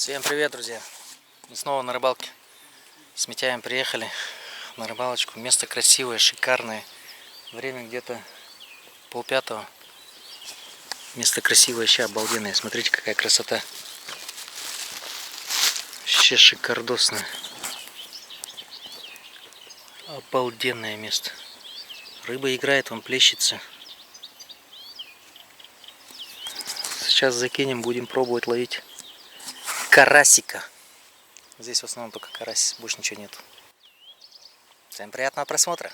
Всем привет, друзья! Мы снова на рыбалке. С Митяем приехали на рыбалочку. Место красивое, шикарное. Время где-то 4:30. Место красивое, вообще обалденное. Смотрите, какая красота. Вообще шикардосное. Обалденное место. Рыба играет, он плещется. Сейчас закинем, будем пробовать ловить карасика. Здесь в основном только карась, больше ничего нет. Всем приятного просмотра.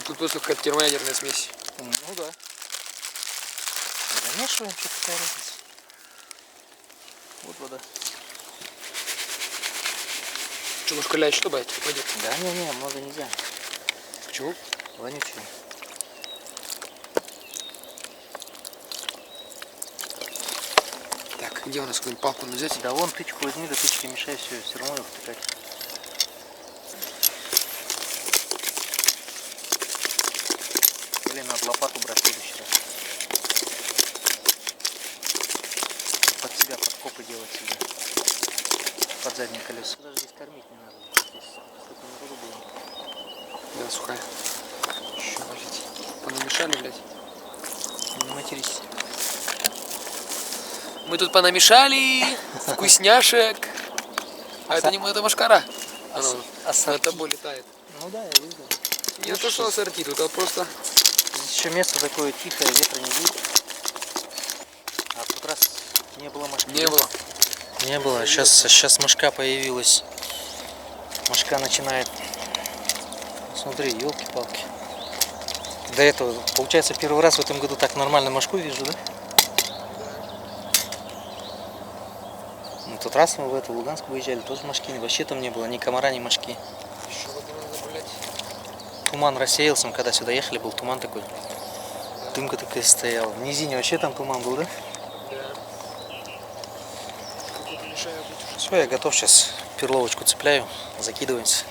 Тут просто какая-то термоядерная смесь. Ну да. Замешиваем, что такая разница. Вот вода. Что, ложка лящ, что бать? Пойдет. Да не, много нельзя. Почему? Вонючий. Так, где у нас какую-нибудь палку взять? Да вон тычку возьми, да тычки мешай, все равно его втыкать. Блин, надо лопату брать в следующий раз. Под себя подкопы делать себе. Под заднее колесо. Даже здесь кормить не надо. Здесь столько народу было. Да, сухая. Еще, блядь. Понамешали, блядь. Не матерись. Мы тут понамешали вкусняшек. А это не это машкара. На тобой летает. Ну да, я видел. Не то, что ассорти, тут а просто... Здесь еще место такое тихое, ветра не будет. А в тот раз не было мошки. Не было. Не было. Сейчас мошка появилась. Мошка начинает. Смотри, елки-палки. До этого, получается, первый раз в этом году так нормально мошку вижу, да? Ну, в тот раз мы в Луганск выезжали, тоже мошки вообще там не было, ни комара, ни мошки. Еще воды надо, блядь. Туман рассеялся, мы когда сюда ехали, был туман такой. Дымка такая стояла. В низине вообще там туман был, да? Да. Все, я готов, сейчас перловочку цепляю, закидываемся.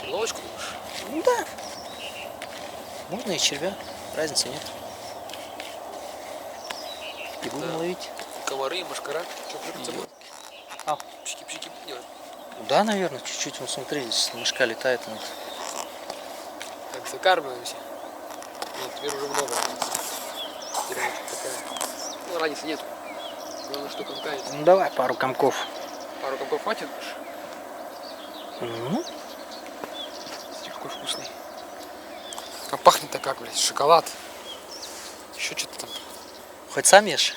Перловочку будешь? Ну да. Можно и червя, разницы нет. И будем ловить. Комары, машкара. Что, клюкаться будет? А. Пшики-пшики делать? Да, наверное, чуть-чуть. Вот смотри, здесь мошка летает. Так, закармливаемся. Нет, теперь уже много. Теперь она такая. Ну, разницы нет. Главное, что комкает. Ну давай пару комков. Пару комков хватит? Ну. Смотри, какой вкусный. А пахнет-то как, блядь, шоколад. Еще что-то там. Хоть сам ешь?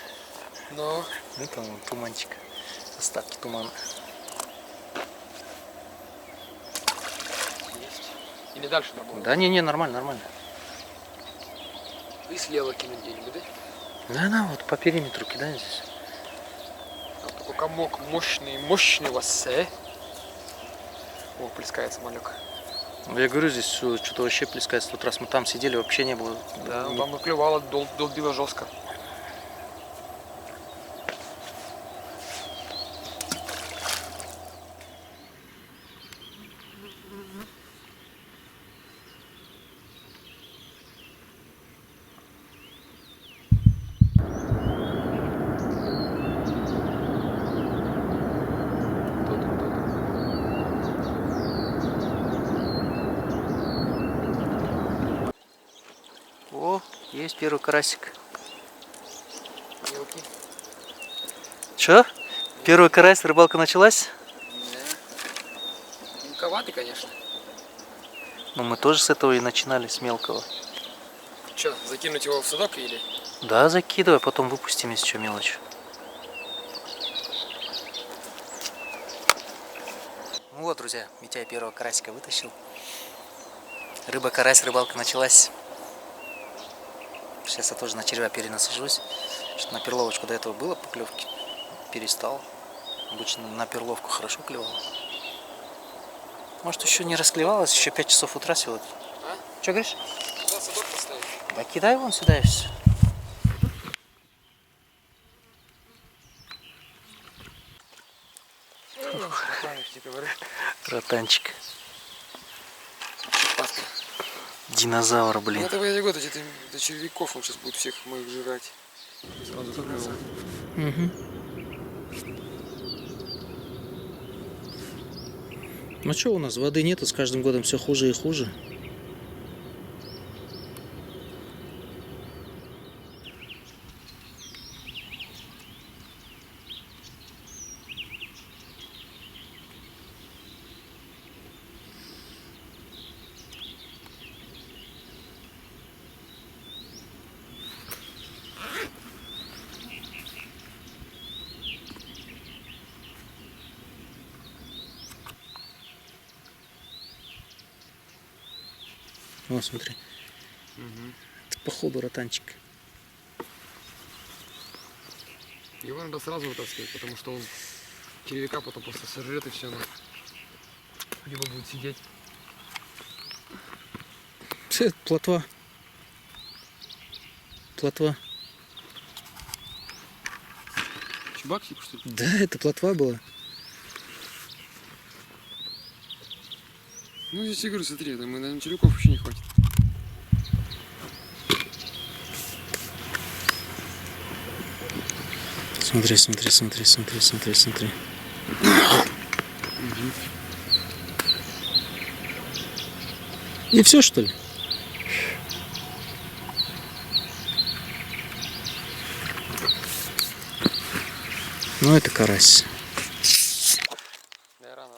Но. Ну там вон туманчик. Остатки тумана. Есть. Или дальше надо было? Да не, нормально. И слева кинуть где-нибудь, да? Да, вот по периметру кидай здесь. Там такой комок мощный у вас, О, плескается малек. Я говорю, здесь что-то вообще плескается. В тот раз мы там сидели, вообще не было. Да, там и клювало, долбило жестко. О, есть первый карасик. Мелкий. Че? Первый карась, рыбалка началась? Да. Мелковатый, конечно. Ну мы тоже с этого и начинали, с мелкого. Че, закинуть его в судок или? Да, закидывай, потом выпустим, если что, мелочь. Ну вот, друзья, Митяй первого карасика вытащил. Рыба-карась, рыбалка началась. Сейчас я тоже на червя перенасажусь. Что на перловочку до этого было поклевки. Перестал. Обычно на перловку хорошо клевало. Может, еще не расклевалось, еще 5 часов утра сегодня. А? Че говоришь? Куда судок поставить? Да кидай вон сюда и все. Ротанчик. Динозавр, Ну, блин. это в эти годы, это червяков, он сейчас будет всех моих жрать. Сразу показал. Угу. Ну что, у нас воды нету, с каждым годом все хуже и хуже. Вот, смотри. Это походу ротанчик. Его надо сразу вытаскивать, потому что он червяка потом просто сожрет и все. Либо будет сидеть. Это плотва. Плотва. Чубак, типа, что ли? Да, это плотва была. Ну, здесь, я говорю, смотри, это мы, наверное, червяков вообще не хватит. Смотри, смотри, смотри, смотри, смотри, смотри. И все, что ли? Ну, это карась. Да, рано,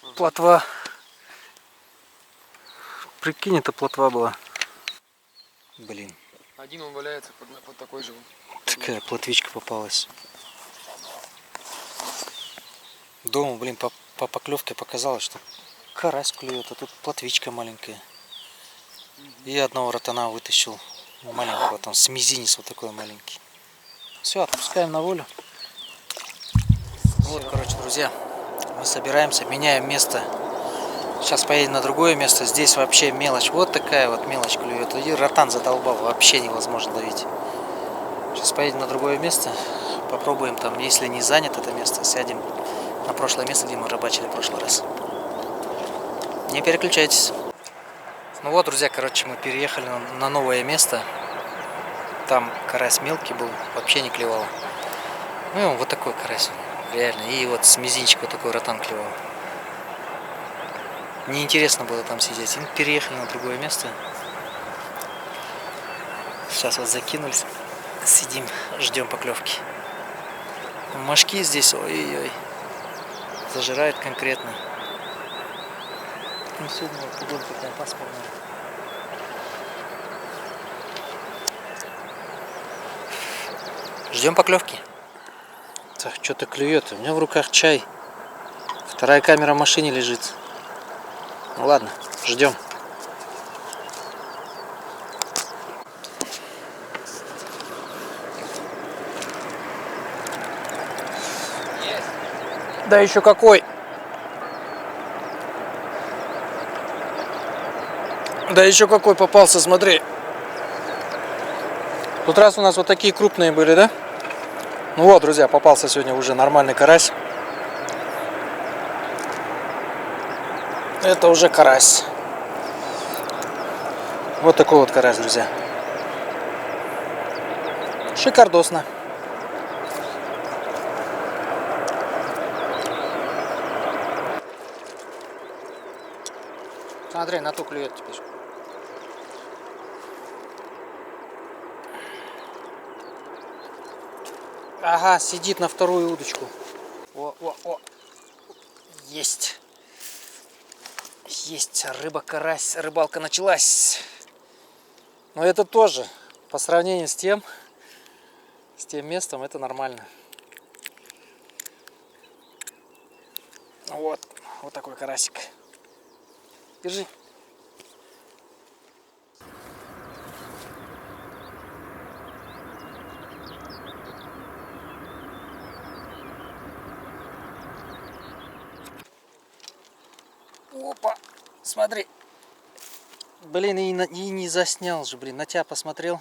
рано. Плотва. Прикинь, это плотва была. Блин, Один он валяется под такой же. такая плотвичка попалась. Дома, блин, по поклевке показалось, что карась клюет, а тут плотвичка маленькая. И одного ротана вытащил маленького, там с мизинец вот такой маленький. Все, отпускаем на волю. Вот, короче, друзья, мы собираемся, меняем место. Сейчас поедем на другое место. Здесь вообще мелочь. Вот такая вот мелочь клюет. И ротан задолбал. Вообще невозможно ловить. Сейчас поедем на другое место. Попробуем там, если не занято это место, сядем на прошлое место, где мы рыбачили в прошлый раз. Не переключайтесь. Ну вот, друзья, короче, мы переехали на новое место. Там карась мелкий был, вообще не клевал. Ну, вот такой карась. Реально. И вот с мизинчика вот такой ротан клевал. Неинтересно было там сидеть. И мы переехали на другое место. Сейчас вот закинулись. Сидим, ждем поклевки. Мошки здесь, ой-ой-ой. Зажирают конкретно. Ну, сегодня погода такая пасмурная. Ждем поклевки. Так, что-то клюет. У меня в руках чай. Вторая камера в машине лежит. Ну ладно, ждем. Да еще какой. Да еще какой попался, смотри. В тот раз у нас вот такие крупные были, да? Ну вот, друзья, попался сегодня уже нормальный карась. Это уже карась. Вот такой вот карась, друзья. Шикардосно. Смотри, на ту клюет теперь. Ага, сидит на вторую удочку. О. Есть. Есть, рыба-карась, рыбалка началась. Но это тоже, по сравнению с тем местом, это нормально. Вот такой карасик. Держи. Опа, смотри. Блин, и не заснял же, блин, на тебя посмотрел.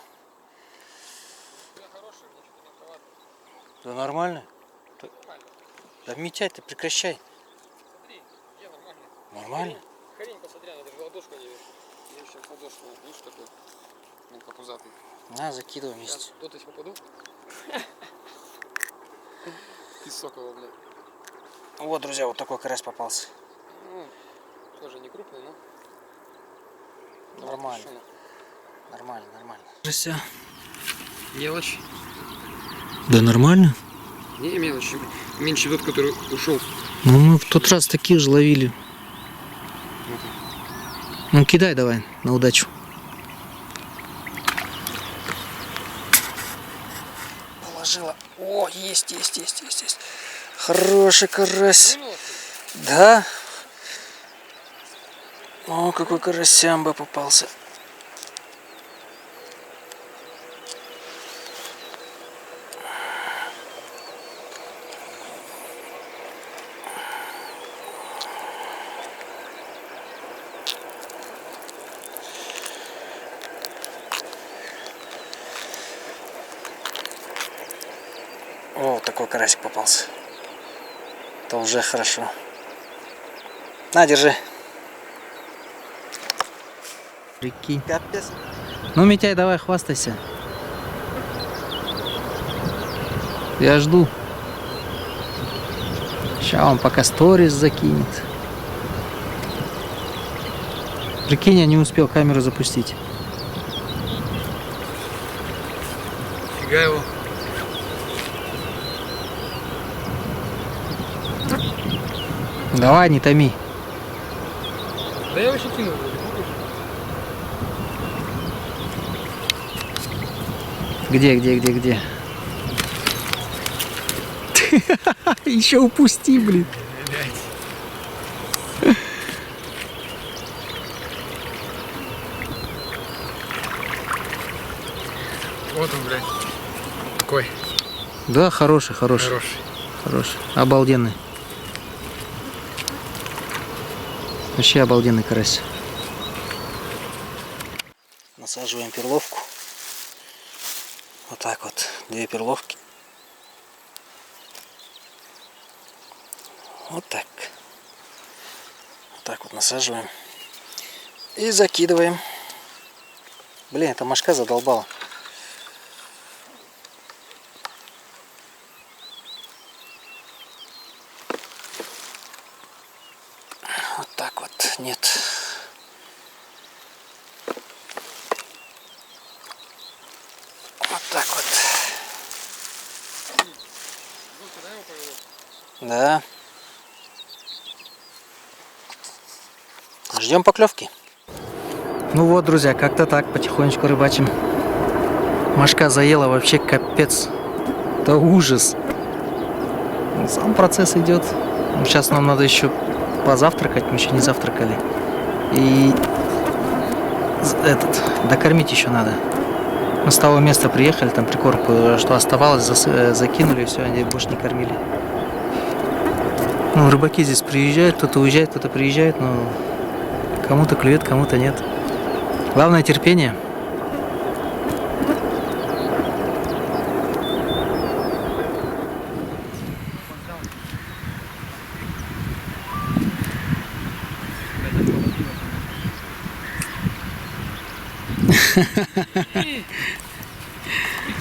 Да нормально. Да Митяй, ты прекращай. Смотри, я нормально. Нормально? Хрень, посмотри, она даже ладошку не видит. Сейчас подошел, видишь, такой мелкопузатый. На, закидывай Сейчас вместе. кто-то попаду. Песок его, блядь. Вот, друзья, вот такой карась попался. Ну, тоже не крупный, но... Нормально. Нормально, нормально. Мелочь. Да нормально. Не мелочь. Меньше тот, который ушел. Ну, мы в тот раз таких же ловили. Ну, кидай давай, на удачу. Положила. О, есть. Хороший карась. Да. О, какой карасямба попался. О, такой карасик попался. Это уже хорошо. На, держи. Прикинь. Капец. Ну, Митяй, давай, хвастайся. Я жду. Сейчас он пока сторис закинет. Прикинь, я не успел камеру запустить. Фига его. Давай, не томи. Да я вообще кинул. Где? Еще упусти, блин. Вот он, блядь. Такой. Да, хороший. Хороший. Обалденный. Вообще обалденный карась. Насаживаем перловку. Вот так вот. 2 перловки. Вот так. Вот так вот насаживаем. И закидываем. Блин, эта мошка задолбала. Вот так вот. Нет. Вот так вот. Да. Ждем поклевки. Ну вот, друзья, как-то так, потихонечку рыбачим. Мошка заела вообще капец. Это ужас. Сам процесс идет. Сейчас нам надо еще позавтракать, мы еще не завтракали. И докормить еще надо. Мы с того места приехали, там прикорм, что оставалось, закинули, и все, они больше не кормили. Ну, рыбаки здесь приезжают, кто-то уезжает, кто-то приезжает, но кому-то клюет, кому-то нет. Главное терпение. Ты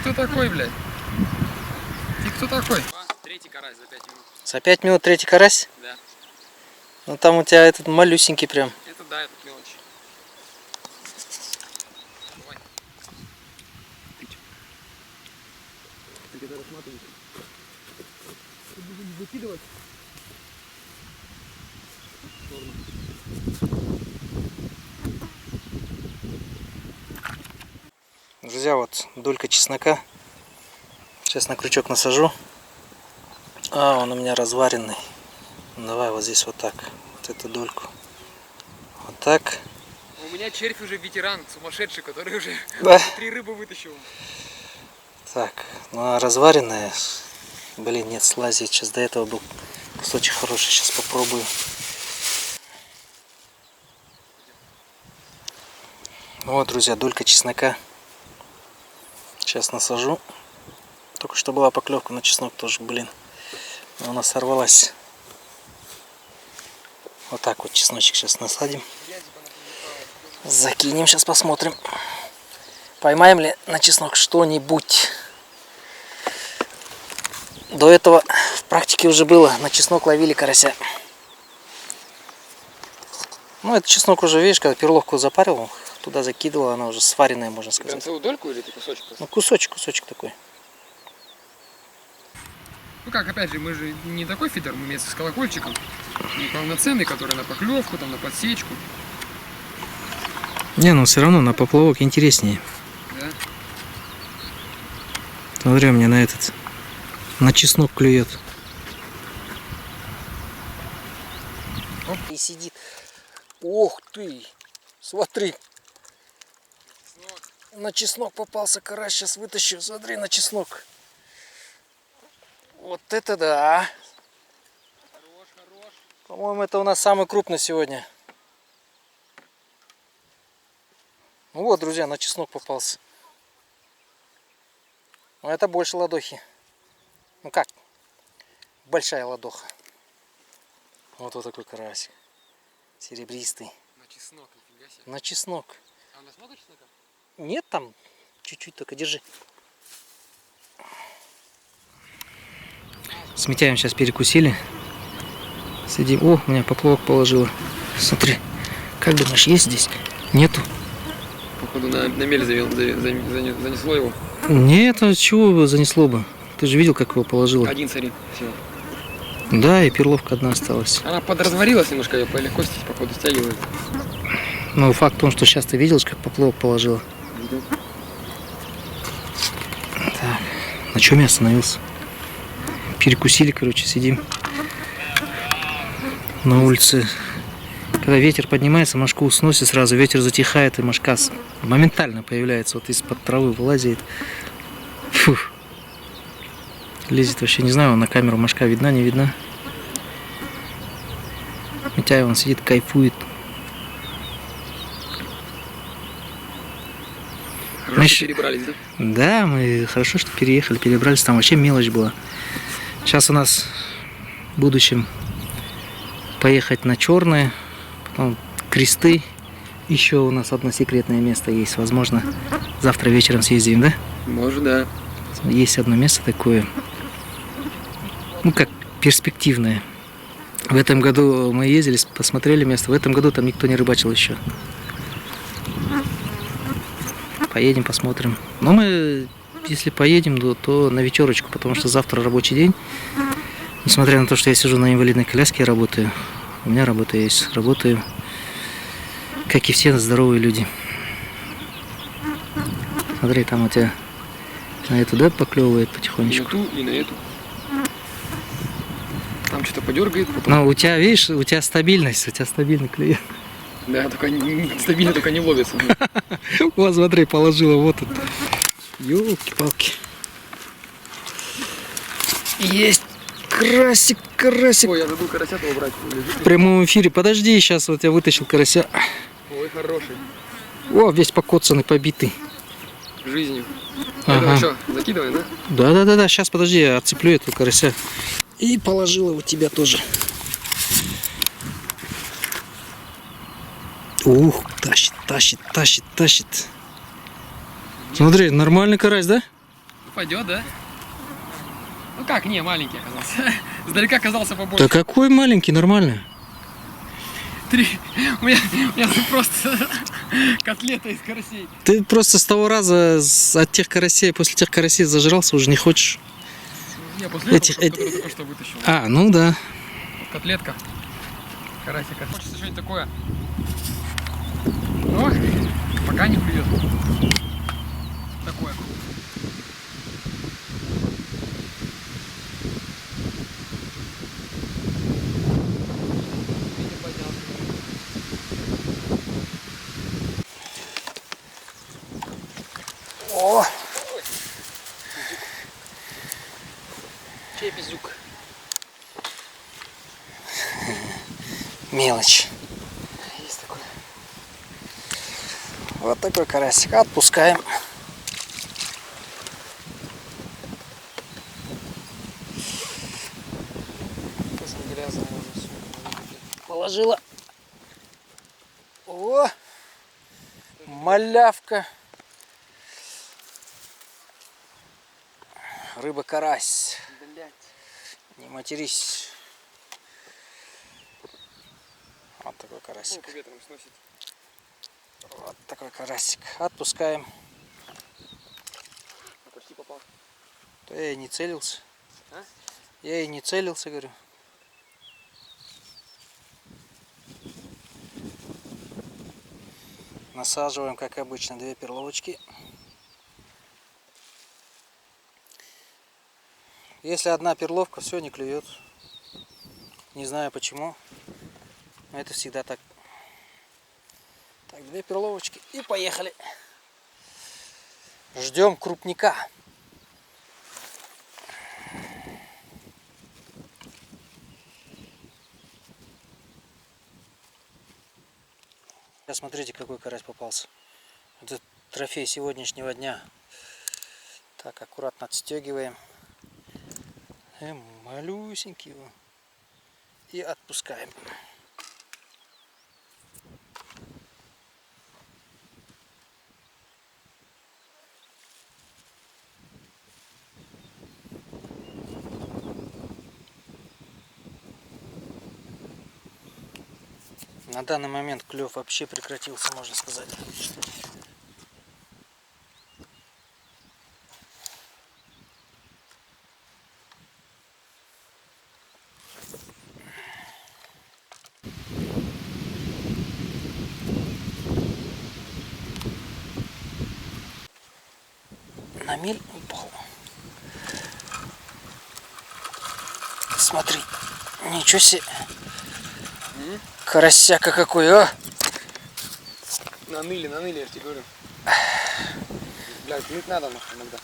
кто такой, блядь? Ты кто такой? Третий карась за 5 минут. За 5 минут третий карась? Да. Ну там у тебя этот малюсенький прям. Это да, это мелочь. Давай. Ты где-то рассматриваешь? Будем выкидывать. Друзья, вот долька чеснока. Сейчас на крючок насажу. А, он у меня разваренный. Давай вот здесь вот так. Вот эту дольку. Вот так. У меня червь уже ветеран, сумасшедший, который уже Да. 3 рыбы вытащил. Так, ну а разваренная. Блин, нет, слази. Сейчас до этого был кусочек хороший. Сейчас попробую. Вот, друзья, долька чеснока. Сейчас насажу. Только что была поклевка на чеснок тоже, блин. Но она сорвалась. Вот так вот чесночек сейчас насадим. Закинем, сейчас посмотрим. Поймаем ли на чеснок что-нибудь. До этого в практике уже было. На чеснок ловили карася. Ну, этот чеснок уже, видишь, когда перловку запарил, туда закидывал, она уже сваренная, можно сказать. Прям целую дольку или ты кусочек? Ну, кусочек такой. Ну как, опять же, мы же не такой фидер, мы вместе с колокольчиком. Не полноценный, который на поклевку, там, на подсечку. Не, но все равно на поплавок интереснее. Да? Смотри, у меня на этот, на чеснок клюет. Оп. И сидит. Ох ты, смотри. На чеснок попался карась, сейчас вытащу. Смотри, на чеснок. Вот это да. Хорош, хорош. По-моему, это у нас самый крупный сегодня. Ну вот, друзья, на чеснок попался. Но это больше ладохи. Ну как? Большая ладоха. Вот такой карасик. Серебристый. На чеснок, нифига себе. На чеснок. А у нас много чеснока? Нет, там чуть-чуть только, держи. С Митяем сейчас перекусили. Сидим. О, у меня поплавок положила. Смотри. Как думаешь, есть здесь? Нету. Походу на мель занесло его. Нет, а чего его занесло бы? Ты же видел, как его положила. Один, смотри, все. Да, и перловка одна осталась. Она подразварилась немножко, ее легко походу стягивает. Но факт в том, что сейчас ты видел, как поплавок положила. Видел? Так, на чем я остановился? Перекусили, короче, сидим на улице. Когда ветер поднимается, мошку сносит сразу, ветер затихает, и мошка моментально появляется, вот из-под травы вылазит. Фух. Лезет вообще, не знаю, на камеру мошка видна, не видна. Митяй, он сидит, кайфует. Хорошо перебрались, да? Да, мы хорошо, что переехали, перебрались, там вообще мелочь была. Сейчас у нас в будущем поехать на Черное, потом Кресты. Еще у нас одно секретное место есть, возможно, завтра вечером съездим, да? Может, да. Есть одно место такое, ну как перспективное. В этом году мы ездили, посмотрели место, в этом году там никто не рыбачил еще. Поедем, посмотрим. Но мы, если поедем, то на вечерочку, потому что завтра рабочий день. Несмотря на то, что я сижу на инвалидной коляске и работаю, у меня работа есть. Работаю, как и все здоровые люди. Смотри, там у тебя на эту, да, поклевывает И потихонечку. на ту, и на эту. Там что-то подергает. Потом... Но у тебя, видишь, у тебя стабильность, у тебя стабильный клюет. Да, только стабильно, только не ловится. Вот, смотри, положила, вот тут. Ёлки-палки. Есть карасик, карасик. Ой, я забыл карася того брать. В прямом эфире. Подожди, сейчас вот я вытащил карася. Ой, хороший. О, весь покоцанный, побитый. Жизнью. Ага. Это что, закидываем, да? Да. Сейчас, подожди, я отцеплю этого карася. И положила у тебя тоже. Ух, тащит. Смотри, нормальный карась, да? Пойдет, да? Ну как, не, маленький оказался. Сдалека оказался побольше. Да какой маленький, нормальный. У меня просто котлета из карасей. Ты просто с того раза от тех карасей, после тех карасей зажрался, уже не хочешь. Не, после Этих- этого, который только что вытащил. А, ну да. Котлетка. Карасика. Хочется что-нибудь такое. Но пока не клюет. Такое. О! Чей безюк? Мелочь. Есть такое. Вот такой карасик. Отпускаем. Положила. О! малявка. Рыба-карась. Блять. Не матерись. Вот такой карасик. Ветром сносит. Вот такой карасик. Отпускаем. Почти попал. Да я и не целился. А? Я и не целился, говорю. Насаживаем, как обычно, 2 перловочки. Если одна перловка, все, не клюет. Не знаю почему. Но это всегда так. Так, 2 перловочки и поехали. Ждем крупника. Смотрите, какой карась попался. Это трофей сегодняшнего дня. Так, аккуратно отстегиваем. Малюсенький его. И отпускаем. На данный момент клев вообще прекратился, можно сказать. На мель упал. Смотри, ничего себе. Карасяка какой, а? Наныли, я тебе говорю. Блядь, мыть надо иногда.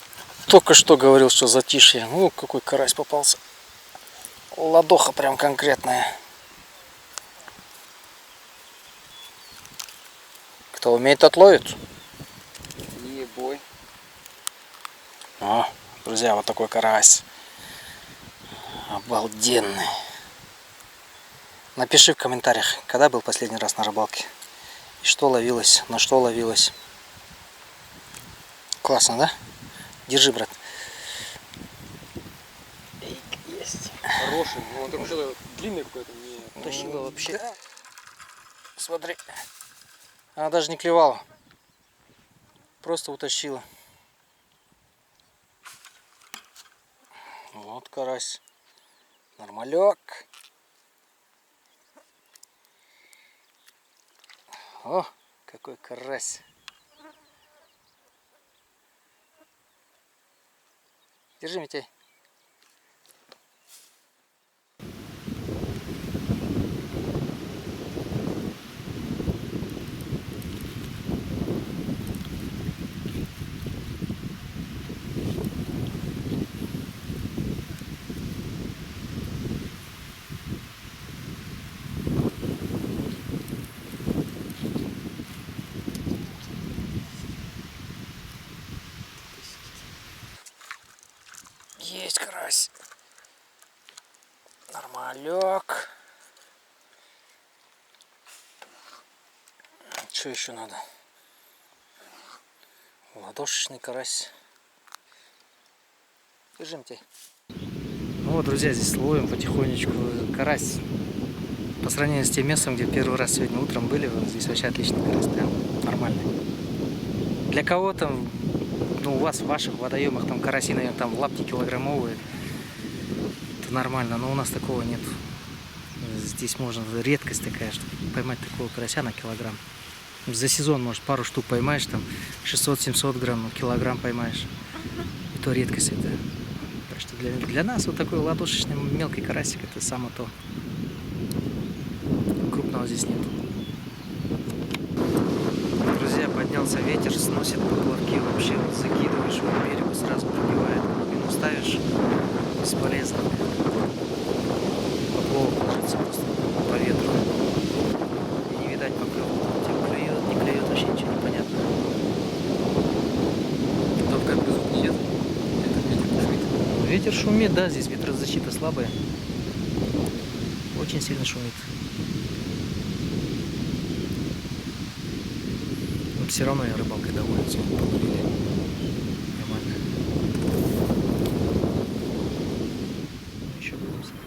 Только что говорил, что затишье. Ну, какой карась попался. Ладоха прям конкретная. Кто умеет, отловит. Не бой. О, друзья, вот такой карась. Обалденный. Напиши в комментариях, когда был последний раз на рыбалке. И что ловилось, на что ловилось. Классно, да? Держи, брат. Есть. Хороший. Ну, он только что длинный какой-то. Не Тащила вообще. Да. Смотри. Она даже не клевала. Просто утащила. Вот карась. Нормалек. О, какой карась. Держи, Митяй. Есть карась. Нормалек. Что еще надо? Ладошечный карась. Держи, Митяй. Ну вот, друзья, здесь ловим потихонечку карась. По сравнению с тем местом, где первый раз сегодня утром были, вот здесь вообще отличный карась, прям нормальный. Для кого-то, ну, у вас в ваших водоемах там караси, наверное, там в лапти килограммовые, это нормально, но у нас такого нет. Здесь можно, редкость такая, чтобы поймать такого карася на килограмм. За сезон, может, пару штук поймаешь, там 600-700 грамм, ну, килограмм поймаешь. И то редкость это. Так что для нас вот такой ладошечный мелкий карасик, это само то. Крупного здесь нет. Друзья, поднялся ветер, сносит поплавки вообще, вот закидываешь его к берегу, сразу пробивает, глубину ставишь, бесполезно. Поплавок ложится просто по ветру. И не видать поклевок, тем клюет, не клюет, вообще ничего не понятно. Тут как бы звук нет. Это ветер шумит. Ветер шумит, да, здесь ветрозащита слабая. Очень сильно шумит. все равно я рыбалкой доволен. Сегодня половили. Нормально. Ну, еще будем смотреть.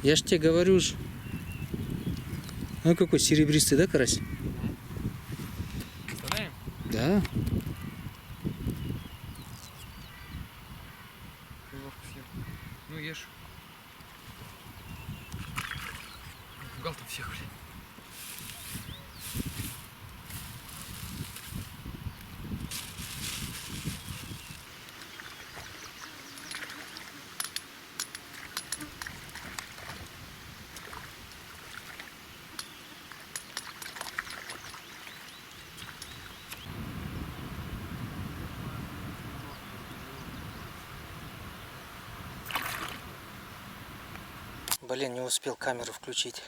Я ж тебе говорю ж. Ну какой серебристый, да, карась? Представляем? Да. Крыловку съем. Ну ешь. Напугал там всех, блин. Блин, не успел камеру включить.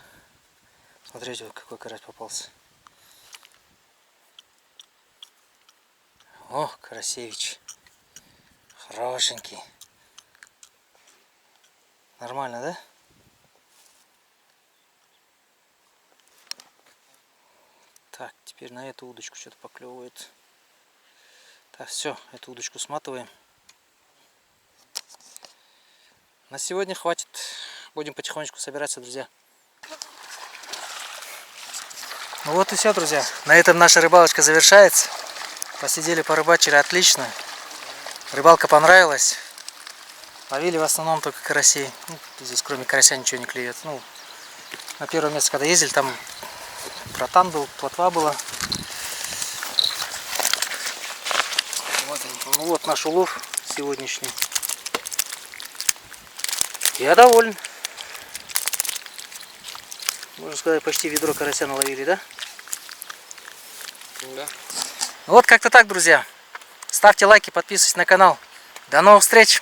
Смотрите, вот какой карась попался. О, Карасевич. Хорошенький. Нормально, да? Так, теперь на эту удочку что-то поклевывает. Так, все, эту удочку сматываем. На сегодня хватит. Будем потихонечку собираться, друзья. Ну вот и все, друзья. На этом наша рыбалочка завершается. Посидели, порыбачили отлично. Рыбалка понравилась. Ловили в основном только карасей. Ну, здесь кроме карася ничего не клюет. Ну, на первое место, когда ездили, там протан был, плотва была. Вот они. Ну вот наш улов сегодняшний. Я доволен. Можно сказать, почти ведро карася наловили, да? Ну да. Вот как-то так, друзья. Ставьте лайки, подписывайтесь на канал. До новых встреч!